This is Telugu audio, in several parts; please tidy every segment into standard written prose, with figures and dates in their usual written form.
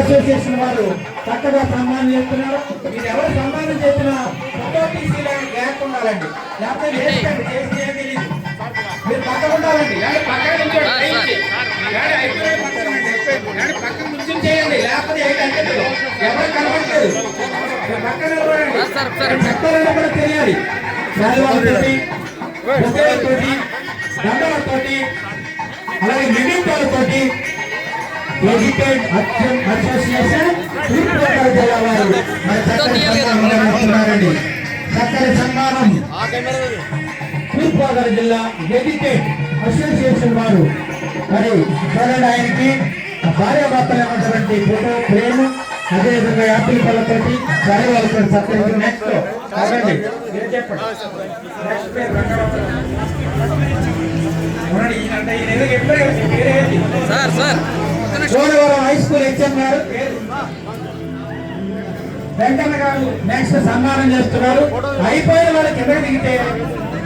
అసోసియేషన్ వారు చక్కగా సన్మానం చేస్తున్నారు. మీరు ఎవరు సన్మానం చేసినా ఫోటో తీసీలో గ్యాప్ ఉండాలండి, లేకపోతే చేసేది తెలియదు. మీరు పక్కన ఉండాలండి, పక్కన నుంచి చేయండి, లేకపోతే ఎవరు కనబడలేదు. పక్కన కూడా తెలియాలి. శాలువాలతోటి, బొకేలతోటి, దండలతోటి, అలాగే నిందితులతోటి ఎడ్యుకేట్ అసోసియేషన్ తూర్పుగోదావరి జిల్లా వారు మరి చక్కని సన్మానం. చక్కని సన్మానం తూర్పుగోదావరి జిల్లా ఎడ్యుకేట్ అసోసియేషన్ వారు మరి చూడండి. ఆయనకి భార్యాభర్తలు ఏమంటారంటే ఫోటో ఫ్రేమ్, అదేవిధంగా యాపిల్ పళ్ళతోటి శాలువాలతో సత్కరించి నెక్స్ట్ కాదండి చెప్పండి. నెక్స్ట్ పేరు సోనవరం హై స్కూల్ హెచ్ఎం గారు వెంకన్న గారు నెక్స్ట్ సన్మానం చేస్తున్నారు. అయిపోయిన వాళ్ళు కిందకి దిగితే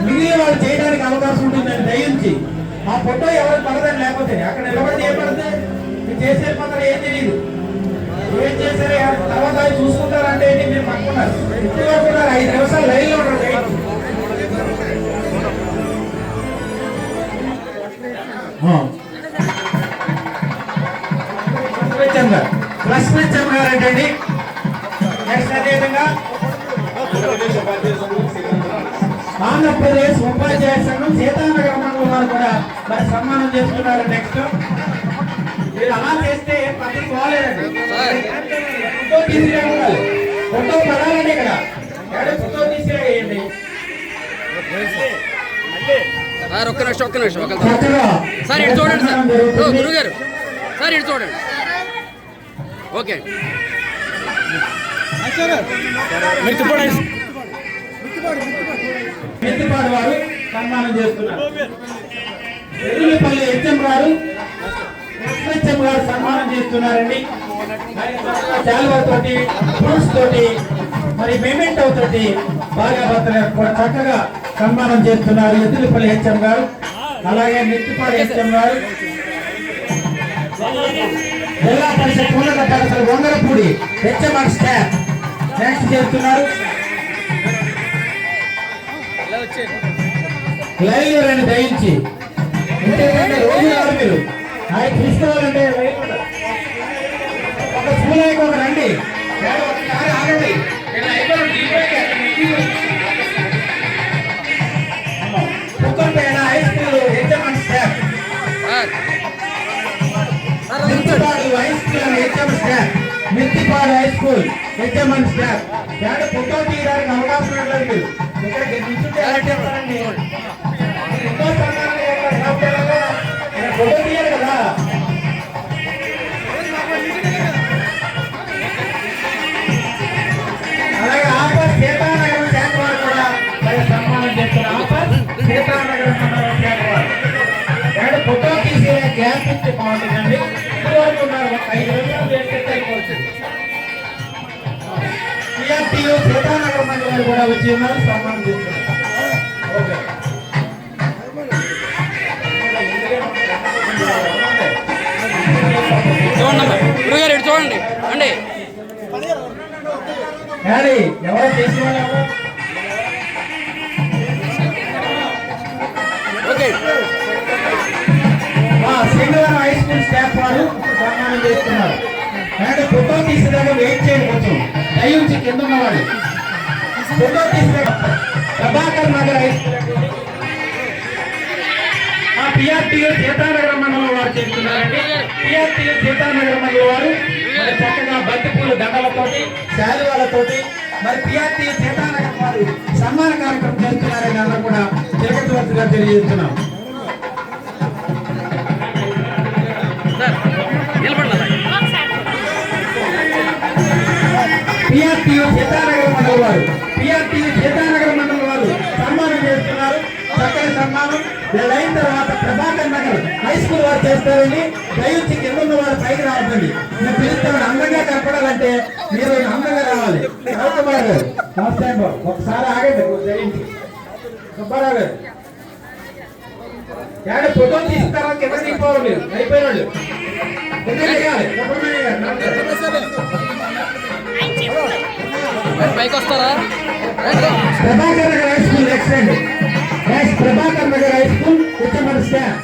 మిగిలిన వాళ్ళు చేయడానికి అవకాశం ఉంటుందని దయించి ఆ ఫోటో ఎవరు పడదని, లేకపోతే అక్కడ నిలబడి ఏపడితే చేసే పక్కన ఏం తెలియదు, ఏం చేశారు తర్వాత చూసుకుంటారంటే ఏంటి, మీరు పట్టుకున్నారు ఇప్పుడు కూడా 5 నిమిషాలు లైన్లో ఉంటారు. లక్ష్మీచంద్ర గారు ఏంటండి. నెక్స్ట్ అదేవిధంగా ఆంధ్రప్రదేశ్ ఉపాధ్యాయ సంఘం సీతానగరం మండలం వారు కూడా మరి సన్మానం చేస్తున్నారు. నెక్స్ట్ మీరు అలా చేస్తే పద్ధతి పోలేదండి. ఫోటో తీసిరేయాలి, ఫోటో పడాలండి. ఇక్కడ ఫోటో తీసిరేయండి. ఒక్క నిమిషం సార్, ఇటు చూడండి సార్. గురువు గారు సార్, ఇటు చూడండి. ఓకే, మెత్తిపాడు వారు సన్మానం చేస్తున్నారు. ఎదురుపల్లి హెచ్ఎం గారు, హెచ్ఎం గారు సన్మానం చేస్తున్నారండి. శాలువాతోటి, ఫ్రూట్స్ తోటి, మరి మెమెంటో తోటి భార్యాభర్తలు కూడా చక్కగా సన్మానం చేస్తున్నారు. ఎదురుపల్లి హెచ్ఎం గారు, అలాగే మెత్తిపాడు హెచ్ఎం గారు, జిల్లా పరిషత్ ఉన్నత పాఠశాల వంగరపూడి హెచ్ఎంఆర్ స్టాఫ్ నెక్స్ట్ చేస్తున్నారు. లైవ్ రండి దయించి, ఎందుకంటే రోజు రాదు మీరు ఆయన తీసుకోవాలంటే ఒక స్కూల్ అయిపోయి రండి. Kukkalapeta high school HMR staff, Mittipadu high school HM staff, Mittipadu high school HMR staff photo తీయడానికి అవకాశం లేదు. ఇక్కడ ఫోటో తీయాలి కదా. అలాగే ఆపర్ సీతానగరం శాఖ వారు కూడా సన్మానం చేస్తున్నారు. ఆపర్ సీతానగరం శాఖ వారు ఫోటో తీసే గ్యాప్ ఇస్తే బాగుంటుందండి. ఇప్పుడు వరకు ఉన్నారు, 5 నిమిషాలు చేస్తే అయిపోతుంది. టీఆర్టీయూ సీతానగరం మండలి కూడా వచ్చి ఉన్నారు, సన్మానం చేస్తున్నారు. ఓకే, చూడండి ఇటు చూడండి అండి. ఎవరు చేసిన ఓకే, శ్రీనివారం హై స్కూల్ స్టాఫ్ వారు సన్మానం చేస్తున్నారు. అంటే ఫోటో తీసేదాకా వెయిట్ చేయండి, కొంచెం దయించి కింద ఉన్నవాళ్ళు ఫోటో తీసే. Prabhakar Nagar high school PRTU Sitanagaram మండలం వారు చేస్తున్నారండి. పిఆర్టీయూ సీతానగరం మండలం వారు మరి చక్కగా బంతిపూలు దండలతోటి, శాలువాలతోటి మరి పిఆర్టీయూ సీతానగరం వారు సన్మాన కార్యక్రమం చేస్తున్నారని అందరూ కూడా జగత్వర్తిగా తెలియజేస్తున్నాం. పిఆర్టీయూ సీతానగరం మండలం వారు, పిఆర్టీయూ సీతానగరం మండలం వారు సన్మానం చేస్తున్నారు. చక్కని సన్మానం అయిన తర్వాత ప్రభాకర్ నగర్ హై స్కూల్ వారు చేస్తారండి. దయచి కింద ఉన్న వారు పైకి రావద్దండి. నేను పిలుస్తాను, అందంగా కనపడాలంటే మీరు అందంగా రావాలి. రవికుమార్ గారు నమస్తే, ఒకసారి ఆగండి. సుబ్బారావు గారు ఫోటో తీసిన తర్వాత కింద దిగిపోవాలి. మీరు అయిపోయిన వాళ్ళు కింద దిగాలి. పైకి వస్తారా Prabhakar Nagar high school next అండి. ప్రభాకర్ నగర్ హై స్కూల్ ఉత్తమ స్టాఫ్